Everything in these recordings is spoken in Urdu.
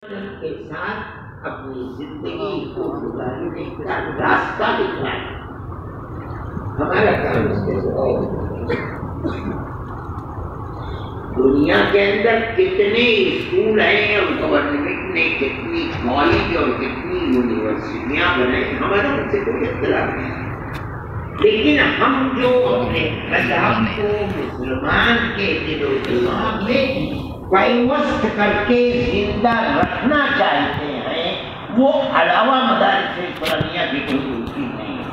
کے ساتھ اپنی زندگی کو گزارنے کا راستہ دکھائے. ہمارا کام اس کے دنیا کے اندر کتنے اسکول ہیں اور گورنمنٹ نے کتنی کالج اور کتنی یونیورسٹیاں بنائی، ہمارا ان سے کوئی اختلاف نہیں. لیکن ہم جو اپنے مذہب کو مسلمان کے دل و دماغ میں پیوست کر کے زندہ رکھنا چاہتے ہیں، وہ علاوہ مدارس اسلامیہ کی کوئی دوسری نہیں ہے.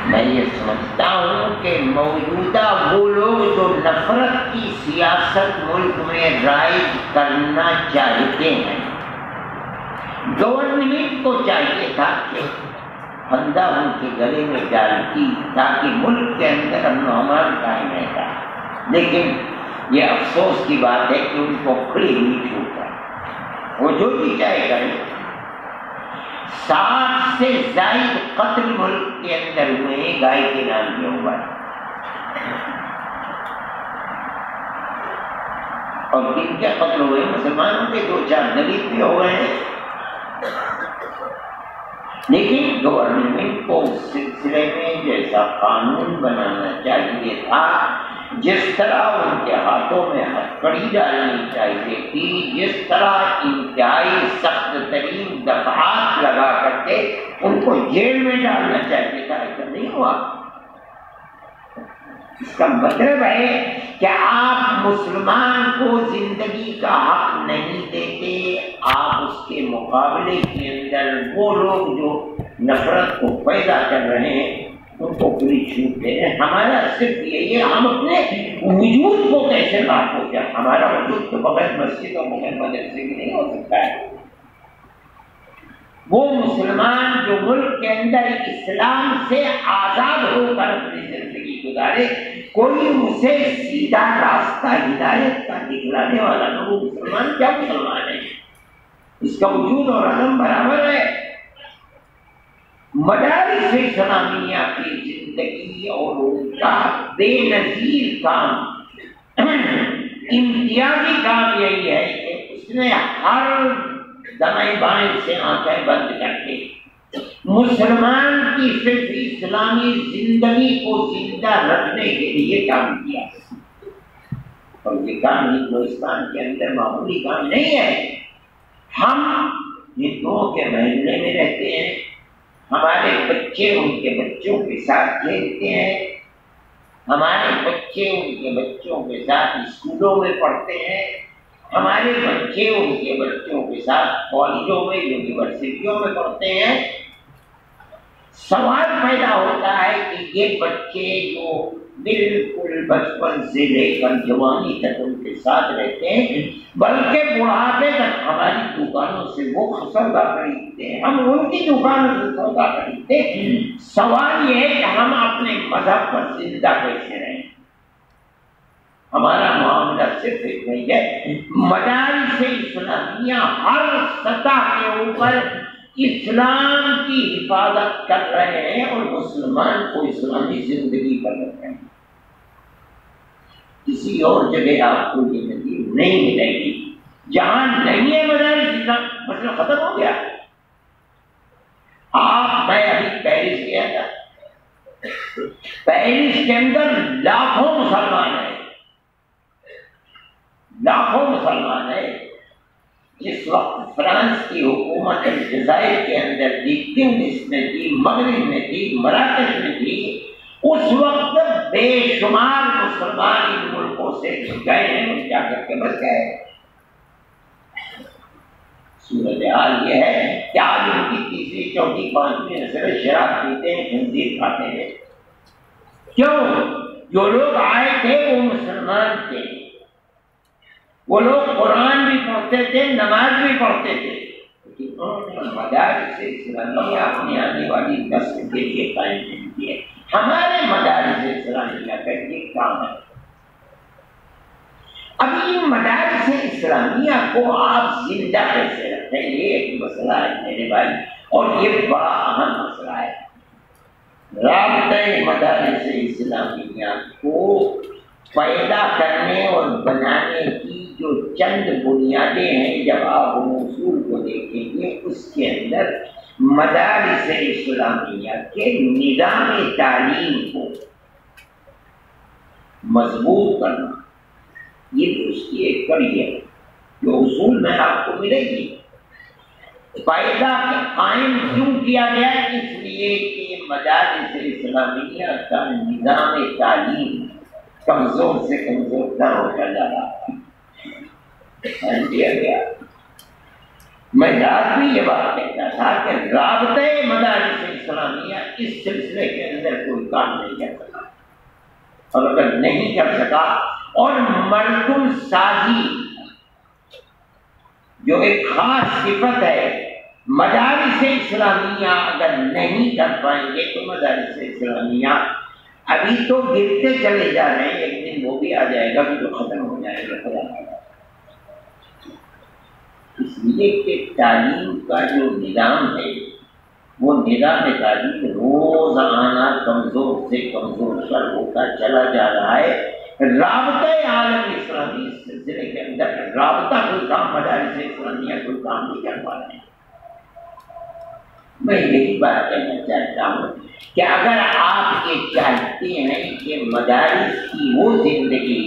میں یہ سمجھتا ہوں کہ موجودہ وہ لوگ جو نفرت کی سیاست ملک میں رائج کرنا چاہتے ہیں، گورنمنٹ کو چاہیے تھا کہ پھندا ان کے گلے میں ڈالتی تاکہ ملک کے اندر امن و امان قائم رہتا. لیکن یہ افسوس کی بات ہے کہ ان کو کھڑی ہوئی چھوٹ ہے. وہ جو بھی چاہے کرے. 60 سے زائد قتل ملک کے اندر ہوئے ہیں گائے کے نام کے اوپر، اور کن کے قتل ہوئے؟ مسلمانوں کے 2-4 دلت بھی ہو گئے ہیں. لیکن گورنمنٹ کو اس سلسلے میں جیسا قانون بنانا چاہیے تھا، جس طرح ان کے ہاتھوں میں ہتھکڑی ڈالنی چاہیے تھی، جس طرح انتہائی سخت ترین دفعات لگا کر کے ان کو جیل میں ڈالنا چاہیے تھا، ایسا نہیں ہوا. اس کا مطلب ہے کہ آپ مسلمان کو زندگی کا حق نہیں دیتے، آپ اس کے مقابلے کے اندر وہ لوگ جو نفرت کو پیدا کر رہے ہیں ان کو پوری چھوٹ دے رہے ہیں. ہمارا صرف یہی ہے، ہم اپنے وجود کو کیسے لاکھ ہو جائے. ہمارا وجود تو بغیر مسجد اور بغیر مدرسے کی نہیں ہو سکتا ہے. وہ مسلمان جو ملک کے اندر اسلام سے آزاد ہو کر اپنی زندگی گزارے، کوئی اسے سیدھا راستہ ہدایت کا دکھلانے والا نہ، وہ مسلمان کیا مسلمان ہے؟ اس کا وجود اور عدم برابر ہے. مدارس اسلامیہ کی زندگی اور ان کا بے نظیر کام، امتیازی کام یہی ہے کہ اس نے ہر دائیں بائیں سے آنکھیں بند کر کے مسلمان کی صرف اسلامی زندگی کو زندہ رکھنے کے لیے کام کیا. اور یہ کام ہندوستان کے اندر معمولی کام نہیں ہے. ہم ہندوؤں کے محلے میں رہتے ہیں، ہمارے بچے ان کے بچوں کے ساتھ کھیلتے ہیں، ہمارے بچے ان کے بچوں کے ساتھ اسکولوں میں پڑھتے ہیں، ہمارے بچے ان کے بچوں کے ساتھ کالجوں میں یونیورسٹیوں میں پڑھتے ہیں. سوال پیدا ہوتا ہے کہ یہ بچے جو بالکل بچپن سے لے کر جوانی تک ان کے ساتھ رہتے ہیں، بلکہ بڑھاپے تک ہماری دکانوں سے وہ سودا خریدتے ہیں، ہم ان کی دکانوں سے سودا خریدتے ہیں. سوال یہ ہے کہ ہم اپنے مذہب پر زندہ کیسے رہیں. ہمارا معاملہ صرف ایک نہیں ہے. مدارس اسلامیہ ہر سطح کے اوپر اسلام کی حفاظت کر رہے ہیں اور مسلمان کو اسلامی زندگی پر رکھ رہے ہیں. کسی اور جگہ آپ کو یہ نظیر نہیں ملے گی. جہاں نہیں ہے مدارس اسلام، مسئلہ ختم ہو گیا. میں ابھی پیرس گیا تھا، پیرس کے اندر لاکھوں مسلمان ہیں، لاکھوں مسلمان ہیں. جس وقت فرانس کی حکومت الجزائر کے اندر تھی، تونس میں تھی، مغرب میں تھی، مراکش میں تھی، اس وقت بے شمار مسلمان ان ملکوں سے گئے ہیں، جا کر کے بس گئے. صورتحال یہ ہے کہ آج ان کی تیسری چوتھی پانچویں نسل شراب پیتے ہیں، خنزیر کھاتے ہیں. کیوں؟ جو لوگ آئے تھے وہ مسلمان تھے، وہ لوگ قرآن بھی پڑھتے تھے، نماز بھی پڑھتے تھے، لیکن انہوں نے مدارس اسلامیہ اپنی آنے والی نسل کے لیے قائم نہیں کیے. ہمارے مدارس اسلامیہ کا یہ کام ہے. ابھی ان مدارس اسلامیہ کو آپ زندہ کیسے رکھیں، یہ ایک مسئلہ ہے میرے بھائی، اور یہ بڑا اہم مسئلہ ہے. رابطۂ مدارس اسلامیہ کو پیدا کرنے اور بنانے کی جو چند بنیادیں ہیں، جب آپ اصول کو دیکھیں گے اس کے اندر مدارس اسلامیہ کے نظام تعلیم کو مضبوط کرنا، یہ بھی اس کی ایک کڑی ہے جو اصول میں آپ کو ملے گی۔ فائدہ قائم کیوں کیا گیا؟ اس لیے کہ مدارس اسلامیہ کا نظام تعلیم کمزور سے کمزور تر ہوتا جا رہا ہے، دیا گیا۔ میں رات بھی یہ بات کہتا تھا کہ رابطۂ مدارس اسلامیہ اس سلسلے کے اندر کوئی کام نہیں کر سکا، اور اگر نہیں کر سکا اور مردم سازی جو ایک خاص صفت ہے، مدارس اسلامیہ اگر نہیں کر پائیں گے تو مدارس اسلامیہ ابھی تو گرتے چلے جا رہے ہیں، ایک دن وہ بھی آ جائے گا کہ جو ختم ہو جائے گا خدا۔ اس لیے کہ تعلیم کا جو نظام ہے وہ نظام تعلیم روزانہ کمزور سے کمزور تر ہوتا چلا جا رہا ہے۔ رابطۂ عالم اسلامی اس سلسلے کے اندر رابطہ کوئی کام مدارس اسلامیہ کوئی کام نہیں کر پا رہے ہیں۔ میں یہی بات کہنا چاہتا ہوں کہ اگر آپ یہ چاہتے ہیں کہ مدارس کی وہ زندگی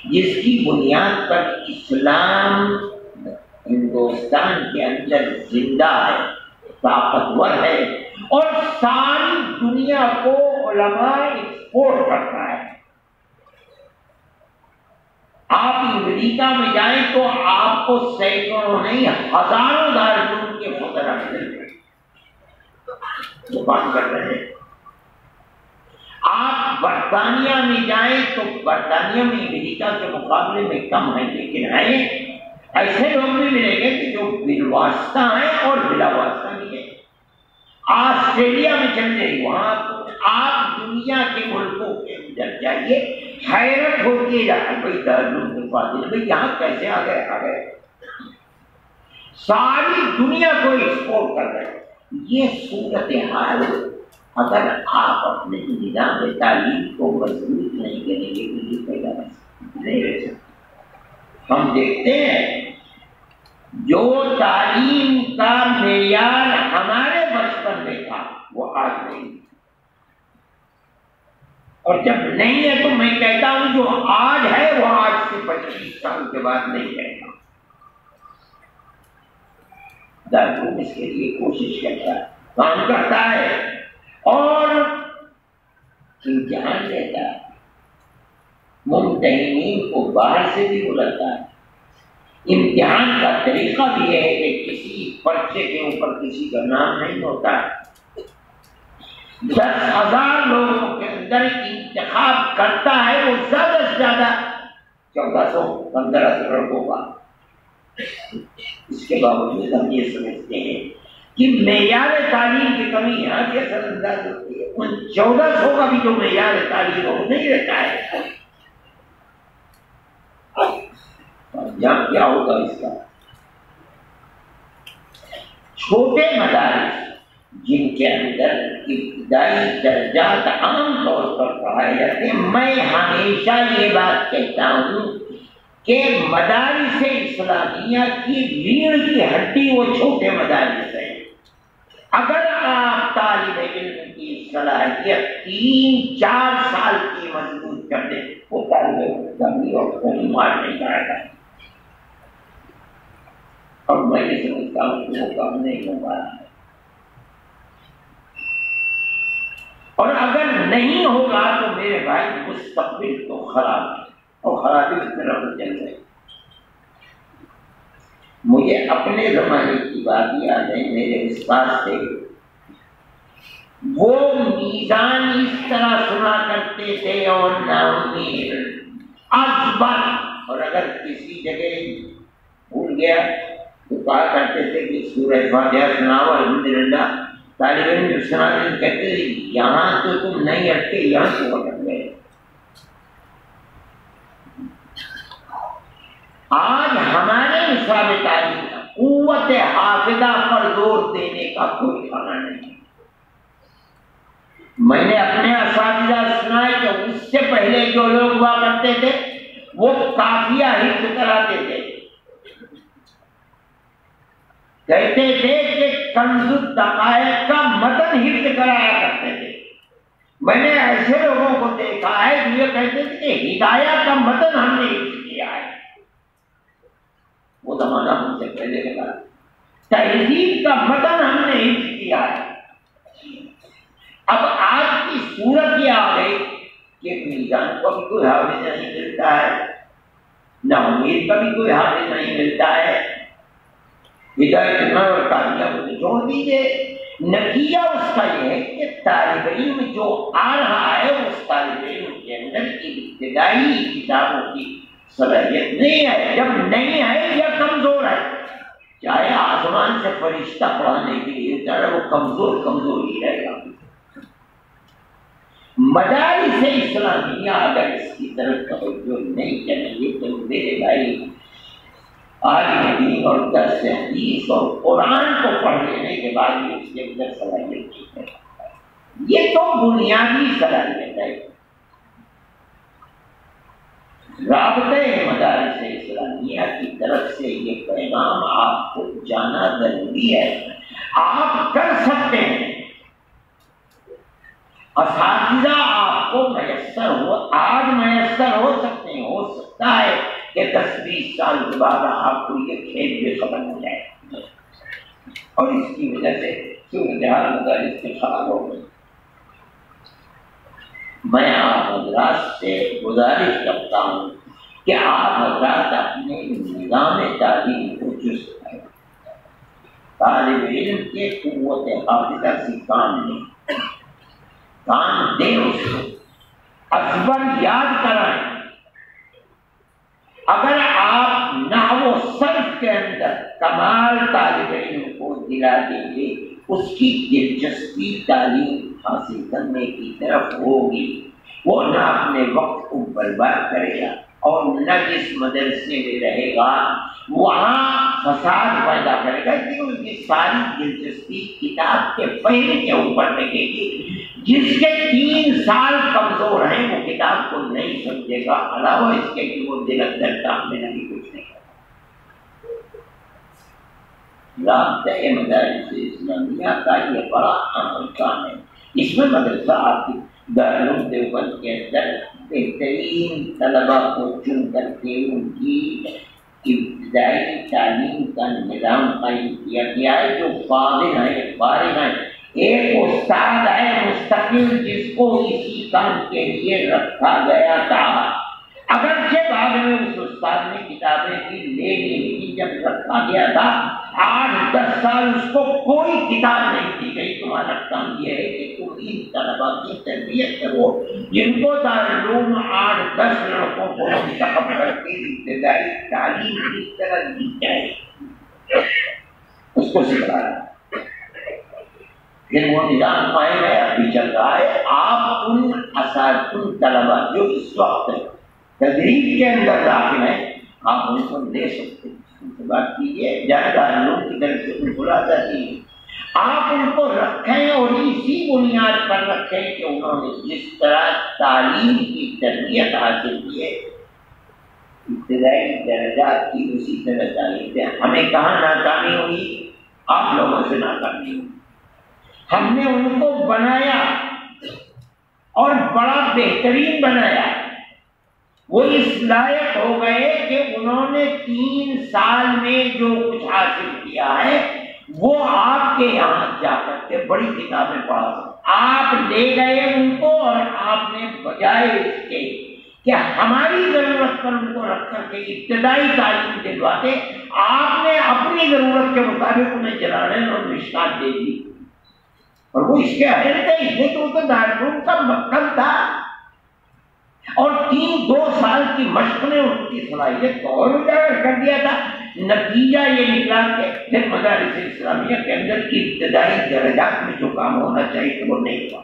جس کی بنیاد پر اسلام ہندوستان کے اندر زندہ ہے، طاقتور ہے اور ساری دنیا کو علماء ایکسپورٹ کرتا ہے، آپ امریکہ میں جائیں تو آپ کو سینکڑوں نہیں ہزاروں دارالعلوم کے فقراء ملیں گے جو بات کر رہے ہیں۔ آپ برطانیہ میں جائیں تو برطانیہ میں امریکہ کے مقابلے میں کم ہیں، لیکن ہیں ایسے لوگ بھی ملیں گے کہ جو بالواسطہ ہیں اور بلا واسطہ نہیں ہیں۔ آسٹریلیا میں چل جائیے، وہاں آپ دنیا کے ملکوں کے اندر جائیے، حیرت ہوتی ہے بھائی دارالعلوم کے فاضل بھائی یہاں کیسے آ گئے، ساری دنیا کو ایکسپورٹ کر رہے ہیں۔ یہ صورتحال اگر آپ اپنے نظام تعلیم کو مضبوط نہیں کریں گے تو یہ پیدا نہیں رہ سکتے۔ ہم دیکھتے ہیں جو تعلیم کا معیار ہمارے بچپن میں تھا وہ آج نہیں، اور جب نہیں ہے تو میں کہتا ہوں جو آج ہے وہ آج سے 25 سال کے بعد نہیں رہے گا۔ دارالعلوم اس کے لیے کوشش کرتا ہے، کام کرتا ہے اور امتحان لیتا ہے، ممتحنین کو باہر سے بھی بلاتا ہے۔ امتحان کا طریقہ بھی ہے کہ کسی پرچے کے اوپر کسی کا نام نہیں ہوتا ہے، 10,000 لوگوں کے اندر انتخاب کرتا ہے وہ زیادہ سے زیادہ 1400-1500 لڑکوں کا۔ اس کے باوجود ہم یہ سمجھتے ہیں کہ معیار تعلیم کی کمی یہاں کی اثر انداز ہوتی ہے، ان 1400 کا بھی جو معیار تعلیم وہ نہیں رہتا ہے۔ یہاں کیا ہوگا اس کا؟ چھوٹے مدارس جن کے اندر ابتدائی درجات عام طور پر پڑھائے جاتے ہیں، میں ہمیشہ یہ بات کہتا ہوں کہ مدارس اسلامیہ کی ریڑھ کی ہڈی وہ چھوٹے مدارس ہیں۔ اگر آپ طالب علم کی صلاحیت 3-4 سال کی مضبوط کر دیں، وہ طالب علم کبھی اور کبھی مار نہیں کرے گا، اور میں یہ سمجھتا ہوں کہ وہ کم نہیں ہو پا رہا ہے۔ اور اگر نہیں ہوگا تو میرے بھائی مستقبل تو خراب ہے، اور خرابی کی طرف چل رہے۔ مجھے اپنے زمانے کی بات یاد ہے، میرے استاد سے وہ میزان اس طرح سنا کرتے تھے اور ناامید ازبر، اور اگر کسی جگہ بھول گیا تو کہا کرتے تھے کہ سورہ فاتحہ سناؤ الحمدللہ۔ طالب علم جب سناتے کہتے تھے یہاں تو تم نہیں اٹکے، یہاں تو اٹک گئے۔ آج ہمارے نصاب تعلیم قوت حافظہ پر زور دینے کا کوئی ٹھکانا نہیں۔ میں نے اپنے اساتذہ سنا ہے کہ اس سے پہلے جو لوگ ہوا کرتے تھے وہ قافیہ حفظ کراتے تھے، کہتے تھے کہ کنز الدقائق کا متن حفظ کرایا کرتے تھے. میں نے ایسے لوگوں کو دیکھا ہے جو یہ کہتے تھے کہ ہدایہ کا متن ہم نے حفظ کیا ہے. وہ زمانہ ہم سے پہلے لگا. تہذیب کا متن ہم نے حفظ کیا ہے. اب آج کی صورت یہ آ گئی کہ میزان کو بھی کوئی حافظ نہیں ملتا ہے, نہ امید کا بھی کوئی حافظ نہیں ملتا ہے. ہدایت اور کامیاب کو چھوڑ دیجیے. نتیجہ اس کا یہ ہے کہ طالب علم جو آ رہا ہے اس طالب علم کے اندر ابتدائی کتابوں کی صلاحیت نہیں ہے. جب نہیں ہے یا کمزور ہے, چاہے آسمان سے فرشتہ پڑھانے کے لیے چاہے وہ کمزور ہی رہے گا. مدارس اسلامیہ اگر اس کی طرف توجہ نہیں کریں گے تو میرے بھائی عالم دین اور درس حدیث اور قرآن کو پڑھ لینے کے بعد بھی اس کے اندر صلاحیت نہیں ہے. یہ تو بنیادی صلاحیت ہے. رابطہ مدارس اسلامیہ کی طرف سے یہ پیغام آپ کو جانا ضروری ہے. آپ کر سکتے ہیں, اساتذہ آپ کو میسر ہو, آج میسر ہو سکتے ہیں. ہو سکتا ہے کہ 10-20 سال کے بعد آپ کو یہ کھیل بھی ختم ہو جائے اور اس کی وجہ سے صورتحال مدارس کے خراب ہو گئی. میں آپ حضرات سے گزارش کرتا ہوں کہ آپ حضرات اپنے نظام تعلیم کو چست کریں. طالب علم کے قوت حافظہ سے کام لیں, کام دیں اس کو, ازبر یاد کرائیں. اگر آپ نحو و صرف کے اندر کمال طالب علم کو دلا دیں گے, اس کی دلچسپی تعلیم حاصل کرنے کی طرف ہوگی. وہ نہ اپنے وقت کو برباد کرے گا اور نہ جس مدرسے میں رہے گا وہاں فساد پیدا کرے گا, کہ اس کی ساری دلچسپی کتاب کے پہلے کے اوپر لگے گی. جس کے 3 سال کمزور ہیں وہ کتاب کو نہیں سمجھے گا, علاوہ اس کے کہ وہ دل اندر کام میں نہیں کچھ نہیں کرے. رابطہ مدارس اسلامیہ کا یہ بڑا اہم کام ہے. اس میں مدرسہ آپ کی دارالعلوم دیوبند کے اندر بہترین طلباء کو چن کر کے ان کی ابتدائی تعلیم کا نظام قائم کیا گیا ہے, جو فاضل ہیں, فارغ ہیں. ایک استاد ہے مستقل جس کو اسی کام کے لیے رکھا گیا تھا. اگرچہ بعد میں اس استاد نے کتابیں بھی لے لی, لیکن جب رکھا گیا تھا 8-10 سال اس کو کوئی کتاب نہیں دی گئی. تمہارا کام یہ ہے کہ تم ان طلباء کی تربیت کرو جن کو دارالعلوم 8-10 لڑکوں کو منتخب کر کے ابتدائی تعلیم کی طرح دی جائے, اس کو سکھایا. پھر وہ نظام قائم ہے, ابھی چل رہا ہے. آپ ان اساتذہ طلباء جو اس وقت تدریس کے اندر داخل ہیں, آپ ان کو دے سکتے ہیں, ان سے بات کیجیے, دارالعلوم کی طرف سے ان کو لاتا دیجیے. آپ ان کو رکھیں اور اسی بنیاد پر رکھیں کہ انہوں نے جس طرح تعلیم کی تربیت حاصل کی ہے, ابتدائی درجات کی اسی طرح تعلیم دیں. ہمیں کہاں ناکامی ہوئی؟ آپ لوگوں سے ناکامی ہوئی. ہم نے ان کو بنایا اور بڑا بہترین بنایا. وہ اس لائق ہو گئے کہ انہوں نے 3 سال میں جو کچھ حاصل کیا ہے وہ آپ کے یہاں جا کر کے بڑی کتابیں پڑھا سکتے. آپ لے گئے ان کو اور آپ نے بجائے اس کے کہ ہماری ضرورت پر ان کو رکھ کر کے ابتدائی تعلیم دلواتے, آپ نے اپنی ضرورت کے مطابق انہیں جلالین اور مشکات دے دی. اور وہ اس کے اہل تھے, اس لیے تو دارالعلوم کا مکتب تھا اور 3-2 سال کی مشق نے ان کی صلاحیت کو اور اجاگر کر دیا تھا. نتیجہ یہ نکلا کہ پھر مدارس اسلامیہ کے اندر ابتدائی درجات میں جو کام ہونا چاہیے وہ نہیں ہوا.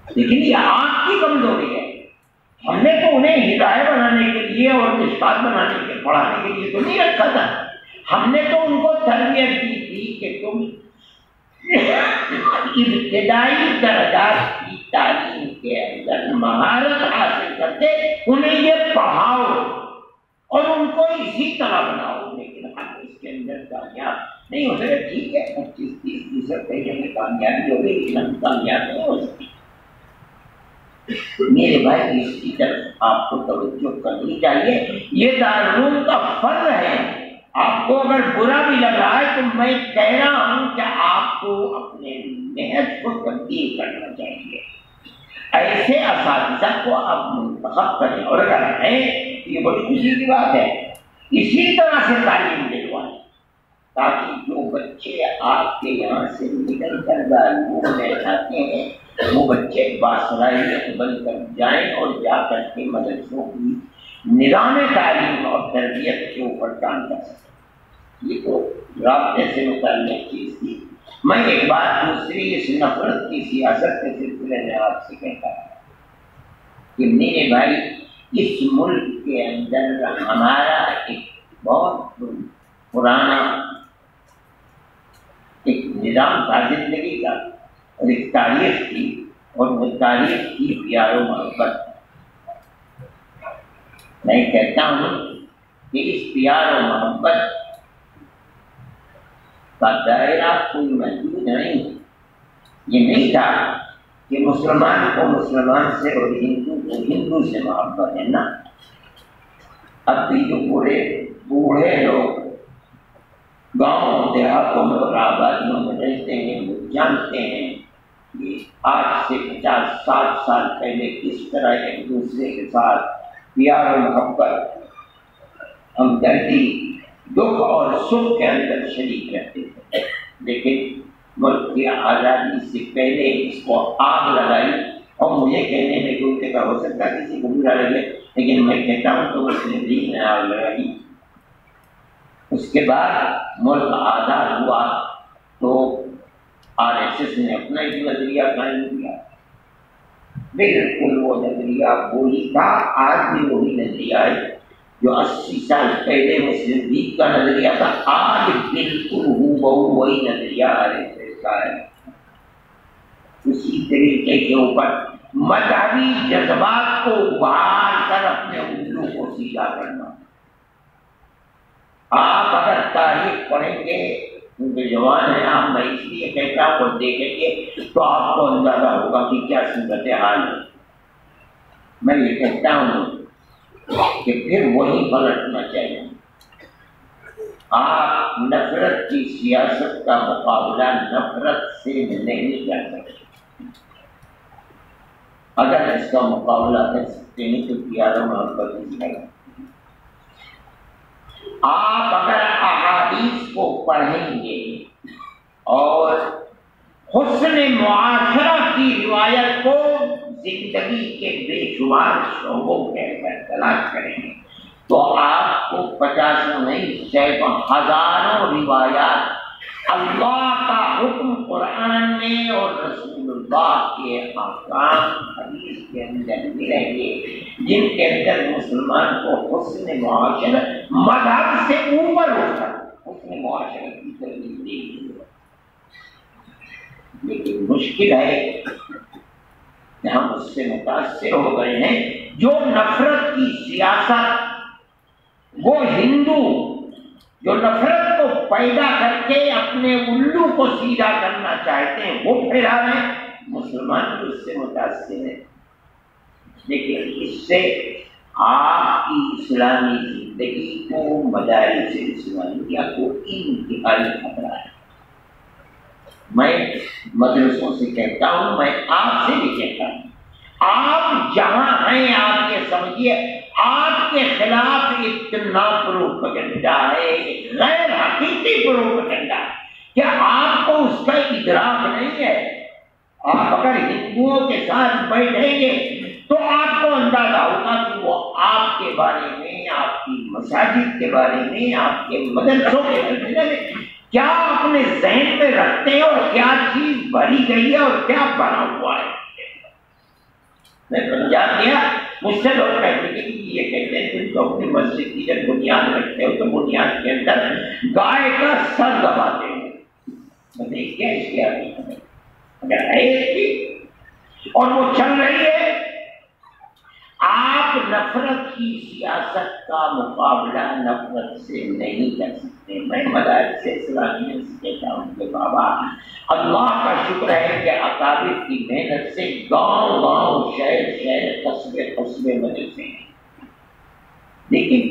لیکن یہ آپ کی کمزوری ہے. ہم نے تو انہیں ہدایت بنانے کے لیے اور مشکات بنانے کے پڑھانے کے لیے تو نہیں رکھا تھا. ہم نے تو ان کو تربیت دی تھی کہ تم ابتدائی درجات کی تعلیم کے اندر مہارت حاصل کرتے انہیں یہ پڑھاؤ اور ان کو اسی طرح بناؤ، لیکن ہم اس کے اندر کامیاب نہیں ہو سکے. ٹھیک ہے 25-30% پہلے میں کامیابی ہو گئی، لیکن ہم کامیاب نہیں ہو سکتے. میرے بھائی اس کی طرف آپ کو توجہ کرنی چاہیے. یہ دارالعلوم کا فرض ہے. آپ کو اگر برا بھی لگ رہا ہے تو میں کہہ رہا ہوں کہ آپ کو اپنے محنت کو تبدیل کرنا چاہیے. ایسے اساتذہ کو آپ منتخب کریں، اور اگر ہے یہ بڑی خوشی کی بات ہے، اسی طرح سے تعلیم دلوائیں تاکہ جو بچے آپ کے یہاں سے نکل کر دارالعلوم میں جاتے ہیں وہ بچے باصلاحیت بن کر جائیں اور جا کر کے مدرسوں کی نظام تعلیم اور تربیت کے اوپر کام کر سکیں. یہ تو رابطے سے متعلق چیز تھی. میں ایک بات دوسری اس نفرت کی سیاست کے سلسلے میں آپ سے کہتا ہوں کہ میرے بھائی اس ملک کے اندر ہمارا ایک بہت پرانا ایک نظام تھا زندگی کا، اور ایک تاریخ تھی، اور وہ تاریخ کی پیار و محبت. میں کہتا ہوں کہ اس پیار و محبت کا دائرہ کوئی محدود نہیں. یہ نہیں تھا کہ مسلمان کو مسلمان سے اور ہندو کو ہندو سے محبت ہے نا. اب بھی جو بوڑھے لوگ گاؤں دیہاتوں میں اور آبادیوں میں رہتے ہیں وہ جانتے ہیں کہ آج سے 50-60 سال پہلے کس طرح ایک دوسرے کے ساتھ پیار و محبت، ہمدردی، دکھ اور سکھ کے اندر شریک رہتے تھے. لیکن ملک کی آزادی سے پہلے اس کو آگ لگائی. اور مجھے کہنے میں کوئی جگہ ہو سکتا ہے کسی کو برا لگے، لیکن میں کہتا ہوں تو اس نے دین میں آگ لگائی. اس کے بعد ملک آزاد ہوا تو RSS نے اپنا ایک نظریہ قائم کیا. بالکل وہ نظریہ وہی تھا، آج بھی وہی نظریہ ہے جو 80 سال پہلے مسلم لیگ کا نظریہ تھا. آج بالکل وہی نظریہ RSS کا ہے. اسی طریقے کے اوپر مذہبی جذبات کو ابھار کر اپنے الو کو سیدھا کرنا. آپ اگر تاریخ پڑھیں گے، کیونکہ جوان ہیں آپ، میں اس لیے کہتا ہوں اور دیکھیں گے تو آپ کو اندازہ ہوگا کہ کیا صورت حال ہے. میں یہ کہتا ہوں کہ پھر وہی پلٹنا چاہیے. آپ نفرت کی سیاست کا مقابلہ نفرت سے نہیں کر سکتے. اگر اس کا مقابلہ کر سکتے ہیں تو پیار و محبت نہیں. آپ اگر احادیث کو پڑھیں گے اور حسن معاشرہ کی روایت کو زندگی کے بے شمار شعبوں کے اندر تلاش کریں گے تو آپ کو 50 نہیں 100 روایات اللہ کا حکم قرآن میں اور رسول اللہ کے احکام حدیث کے اندر ملیں گے، جن کے اندر مسلمان کو حسن معاشرت مذہب سے اوپر ہو کر حسن معاشرت کی تربیت دی گئی. لیکن مشکل ہے کہ ہم اس سے متاثر ہو گئے ہیں. جو نفرت کی سیاست، وہ ہندو جو نفرت کو پیدا کر کے اپنے الو کو سیدھا کرنا چاہتے ہیں وہ پھیلا رہے ہیں. مسلمان بھی اس سے متاثر ہے، لیکن اس سے آپ کی اسلامی زندگی کو، مدارس اسلامیہ کو انتہائی خطرہ ہے. میں مدرسوں سے کہتا ہوں، میں آپ سے بھی کہتا ہوں، آپ جہاں ہیں آپ یہ سمجھیے آپ کے خلاف اتنا پروپیگنڈا ہے، غیر حقیقی پروپیگنڈا کہ آپ کو اس کا ادراک نہیں ہے. آپ اگر ہندوؤں کے ساتھ بیٹھیں گے تو آپ کو اندازہ ہوگا کہ وہ آپ کے بارے میں، آپ کی مساجد کے بارے میں، آپ کے مدرسوں کے بارے میں کیا اپنے ذہن میں رکھتے ہیں اور کیا چیز بھری گئی ہے اور کیا بنا ہوا ہے. میں پنجاب گیا، مجھ سے لوگ کہتے ہیں کہ یہ کہتے ہیں تم تو اپنی مسجد کی جب بنیاد رکھتے ہو تو بنیاد کے اندر گائے کا سر دباتے ہیں. میں کیا اس کے آگے اگر ہے اور وہ چل رہی ہے، آپ نفرت کی سیاست کا مقابلہ نفرت سے نہیں کر سکتے۔ میں مدارس اسلامیہ سے کہتا ہوں کہ بابا اللہ کا شکر ہے کہ اکابر کی محنت سے گاؤں گاؤں شہر شہر قصبے قصبے مدرسے ہیں، لیکن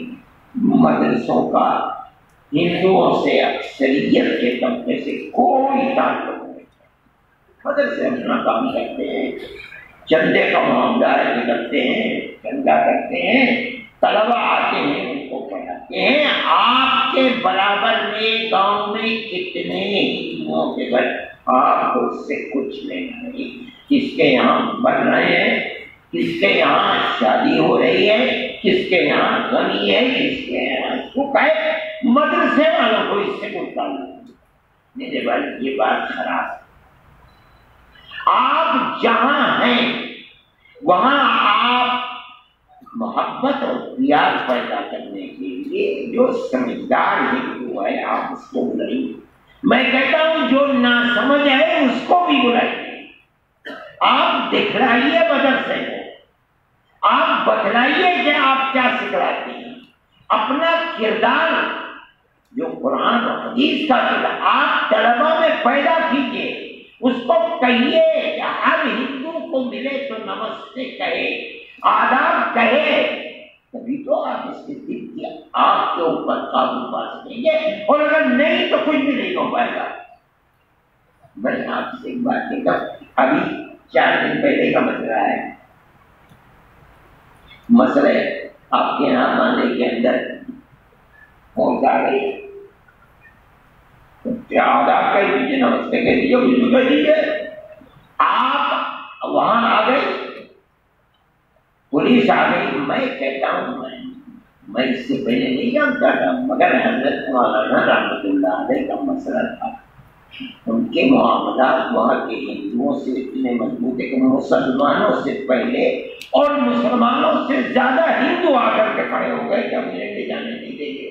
مدرسوں کا ہندوؤں سے اکثریت کے طبقے سے کوئی تعلق نہیں۔ مدرسے اپنا کام کرتے ہیں، چندے کا معاملہ نکلتے ہیں، چندہ کرتے ہیں، طلبا آتے ہیں ان کو پڑھاتے ہیں۔ آپ کے برابر میں گاؤں میں کتنے ہندوؤں کے گھر، آپ کو اس سے کچھ لینا نہیں۔ کس کے یہاں بن رہے ہیں، کس کے یہاں شادی ہو رہی ہے، کس کے یہاں غنی ہے، کس کے یہاں سکھ ہے، مدرسے والوں کو اس سے کوئی تعلق نہیں۔ میرے بھائی یہ بات خراب ہے۔ آپ جہاں ہیں وہاں آپ محبت اور پیار پیدا کرنے کے لیے جو سمجھدار ہندو ہے آپ اس کو بلائیے۔ میں کہتا ہوں جو ناسمجھ ہے اس کو بھی بلائیے۔ آپ دکھلائیے مدرسے کو، آپ بتلائیے کہ آپ کیا سکھلاتے ہیں، اپنا کردار جو قرآن اور حدیث کا کردار آپ طلبا میں پیدا کیجیے۔ اس کو کہیے کہ ہر ہندو کو ملے تو نمستے کہے، آداب کہے، تبھی تو آپ اس کے دل کی آپ کے اوپر قابو پا سکیں گے، اور اگر نہیں تو کچھ بھی نہیں ہو پائے گا۔ میں آپ سے ایک بات کہتا ہوں، ابھی 4 دن پہلے کا مسئلہ ہے، مسئلہ آپ کے یہاں ماننے کے اندر پہنچ آ گئی، آداب کہہ دیجیے، نمستے کہہ دیجیے، کچھ کہہ دیجیے۔ آپ وہاں آ گئی، پولیس آ گئی، میں کہتا ہوں میں اس سے پہلے نہیں جانتا تھا، مگر حضرت مولانا رحمۃ اللہ علیہ کا مسئلہ تھا، ان کے معاملات وہاں کے ہندوؤں سے اتنے مضبوط ہے کہ مسلمانوں سے پہلے اور مسلمانوں سے زیادہ ہندو آ کر کے کھڑے ہو گئے کہ ہم انہیں لے جانے نہیں دیں گے۔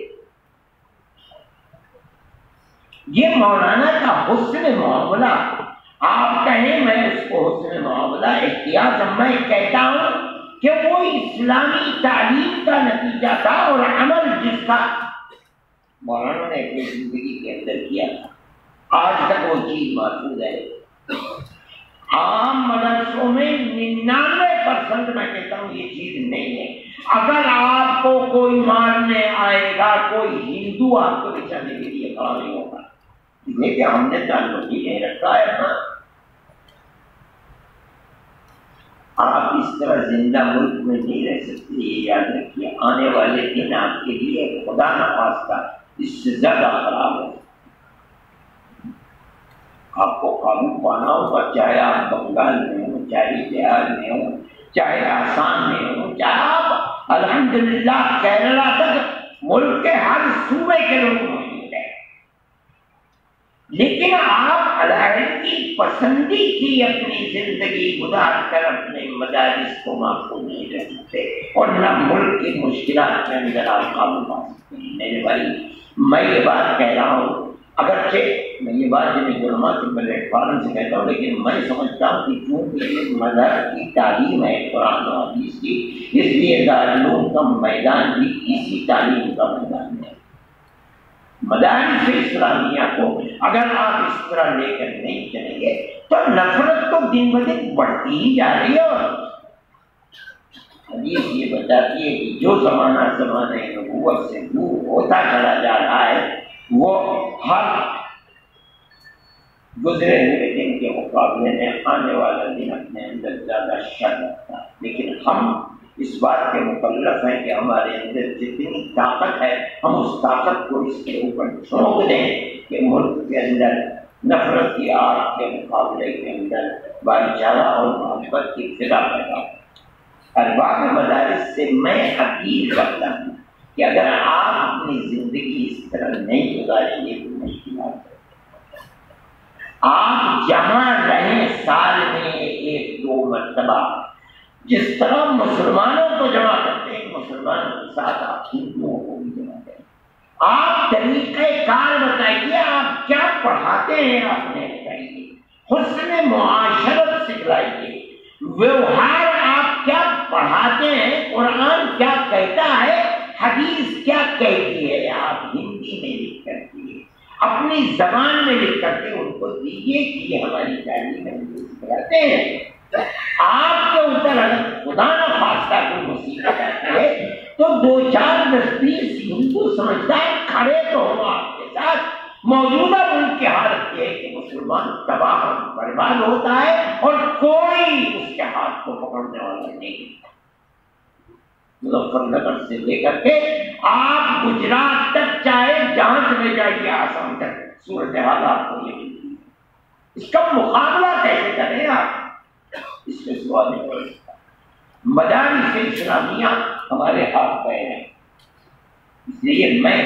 یہ مولانا کا حسن معاملہ، آپ کہیں میں اس کو حسن معاملہ احتیاط، میں کہتا ہوں کہ وہ اسلامی تعلیم کا نتیجہ تھا اور عمل جس کا مولانا نے اپنی زندگی کے اندر کیا تھا، آج تک وہ چیز موجود ہے۔ عام مدرسوں میں 99% میں کہتا ہوں یہ چیز نہیں ہے۔ اگر آپ کو کوئی مارنے آئے گا، کوئی ہندو آپ کو بچانے کے لیے کھڑا نہیں ہوگا، کہ ہم نے تعلق ہی نہیں رکھا ہے۔ آپ اس طرح زندہ ملک میں نہیں رہ سکتے، یہ یاد رکھیے۔ آنے والے دن آپ کے لیے خدا نخواستہ اس سے زیادہ خراب ہو، آپ کو قابو پانا ہوگا، چاہے آپ بنگال میں ہوں، چاہے بہار میں ہوں، چاہے آسام میں ہوں، چاہے آپ الحمدللہ کیرلا تک ملک کے ہر صوبے کے لوگ موجود ہیں، لیکن آپ علیحدگی پسندی کی اپنی زندگی گزار کر اپنے مدارس کو محفوظ نہیں رہ سکتے، اور نہ ملک کی مشکلات کے اندر آپ قابو پا سکتے ہیں۔ میرے بھائی میں یہ بات کہہ رہا ہوں، اگرچہ میں یہ بات جنہیں علماء کے پلیٹ فارم سے کہتا ہوں، لیکن میں سمجھتا ہوں کہ چونکہ یہ مذہب کی تعلیم ہے قرآن و حدیث کی، اس لیے دارالعلوم کا میدان بھی اسی تعلیم کا میدان ہے۔ مدارس اسلامیہ کو اگر آپ اس طرح لے کر نہیں چلیں گے تو نفرت تو دن بدن بڑھتی ہی جا رہی ہے، اور حدیث یہ بتاتی ہے کہ جو زمانہ نبوت سے دور ہوتا چلا جا رہا ہے وہ ہر گزرے ہوئے دن کے مقابلے میں آنے والا دن اپنے اندر زیادہ شر رکھتا ہے۔ لیکن ہم اس بات کے مکلف ہیں کہ ہمارے اندر جتنی طاقت ہے ہم اس طاقت کو اس کے اوپر جھونک دیں کہ ملک کے اندر نفرت کی آگ کے مقابلے کے اندر بھائی چارہ اور محبت کی فضا پیدا ہو۔ ارباب مدارس سے میں اپیل کرتا ہوں کہ اگر آپ اپنی زندگی اس طرح نہیں گزاریں گے تو مشکلات ہے۔ آپ جہاں رہیں سال میں 1-2 مرتبہ جس طرح مسلمانوں کو جمع کرتے ہیں، مسلمانوں کے ساتھ آپ ہندوؤں کو بھی جمع کریں۔ آپ طریقہ کار بتائیے، آپ کیا پڑھاتے ہیں آپ نے بتائیے، حسن معاشرت سکھلائیے، ویوہار آپ کیا پڑھاتے ہیں قرآن کیا کہتا ہے، حدیث کیا کہتی ہے، آپ ہندی میں لکھ کر کے اپنی زبان میں لکھ کر کے ان کو دیجیے کہ یہ ہماری تعلیم میں سکھاتے ہیں۔ آپ کے اوپر اگر خدا نہ خواستہ کوئی مصیبت آتی ہے تو 2-4-10-20 ہندو سمجھدار کھڑے تو ہو آپ کے ساتھ۔ موجودہ ملک کی حالت یہ ہے کہ مسلمان تباہ اور برباد ہوتا ہے اور کوئی اس کے ہاتھ کو پکڑنے والا نہیں۔ مظفر نگر سے لے کر کے آپ گجرات تک چاہے جہاں چلے جائیے، آسام تک صورتحال آپ کو یہ ملتی ہے۔ اس کا مقابلہ کیسے کریں آپ؟ اس میں سوال نہیں پڑ سکتا۔ مدارس اسلامیہ ہمارے ہاتھ پہ ہیں، اس لیے میں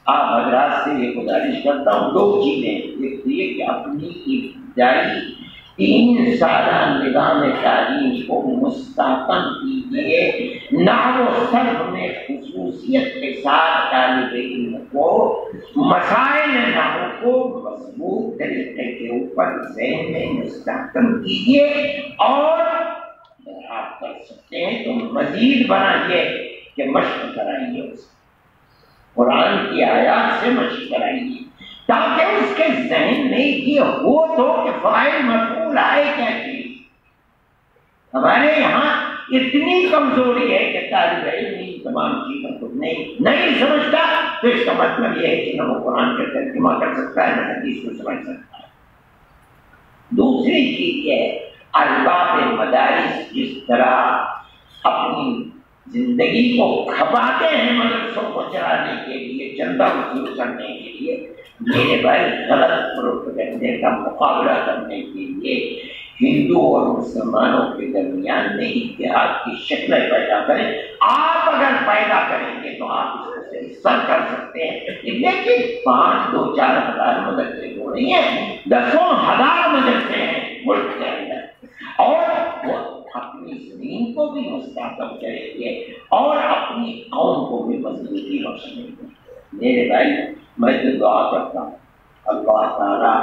آپ حضرات سے یہ گزارش کرتا ہوں 2 چیزیں۔ ایک یہ کہ اپنی ابتدائی 3 سالہ نظام تعلیم کو مستحکم کیجیے، نحو و صرف میں خصوصیت کے ساتھ طالب علم کو مسائل نحو کو مضبوط طریقے کے اوپر ذہن میں مستحکم کیجیے، اور آپ کر سکتے ہیں تو مزید بنائیے کہ مشق کرائیے، اس قرآن کی آیات سے مشق کرائیے، تاکہ اس کے ذہن میں یہ ہو تو کہ فاعل مفعول آئے کیا چیز۔ ہمارے یہاں اتنی کمزوری ہے کہ طالب علم ان تمام چیزوں کو نہیں سمجھتا، تو اس کا مطلب یہ ہے کہ نہ وہ قرآن کا ترجمہ کر سکتا ہے، نہ حدیث کو سمجھ سکتا ہے۔ دوسری چیز یہ ہے ارباب مدارس جس طرح اپنی زندگی کو کھپاتے ہیں مدرسوں کو چلانے کے لیے، چندہ وصول کرنے کے لیے، میرے بھائی غلط پروپیگنڈے کا مقابلہ کرنے کے لیے ہندو اور مسلمانوں کے درمیان میں اتحاد کی شکلیں پیدا کریں۔ آپ اگر پیدا کریں گے تو آپ اس کو صحیح سر کر سکتے ہیں، لیکن 5-2-4 ہزار مدرسے ہو رہی ہیں، 10,000 مدرسے ہیں ملک کے اندر، اور وہ اپنی زمین کو بھی مستحکم کریں گے اور اپنی قوم کو بھی مضبوطی بخشیں گے۔ میرے بھائی میں تو دعا کرتا ہوں اللہ تعالیٰ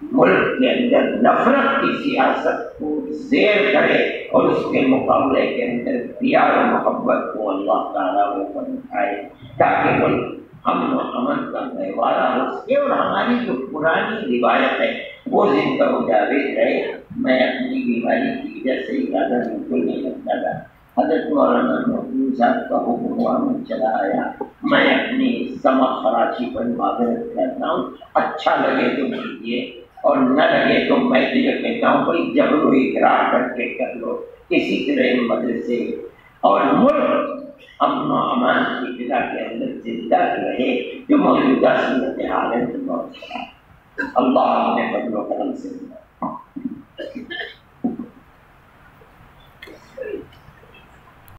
ملک کے اندر نفرت کی سیاست کو زیر کرے اور اس کے مقابلے کے اندر پیار و محبت کو اللہ تعالیٰ وہ بنائے، تاکہ ملک امن و امن کا گہوارہ ہو سکے اور ہماری جو پرانی روایت ہے وہ زندہ و جاوید رہے۔ میں اپنی بیماری کی وجہ سے ارادہ بالکل نہیں رکھتا تھا، حضرت مولانا محمود صاحب کا حکم ہوا میں چلا آیا، میں اپنی سما خراچی پر معذرت کرتا ہوں، اچھا لگے تو کیجیے اور نہ لگے تو میں تو یہ کہتا ہوں بھائی جبر و اقرار کر کے کر لو، کسی طرح مدرسے اور ملک امن و امان کی فضا کے اندر زندہ رہے، جو موجودہ صورتحال ہے بہت خراب۔ اللہ نے فضل و کرم سے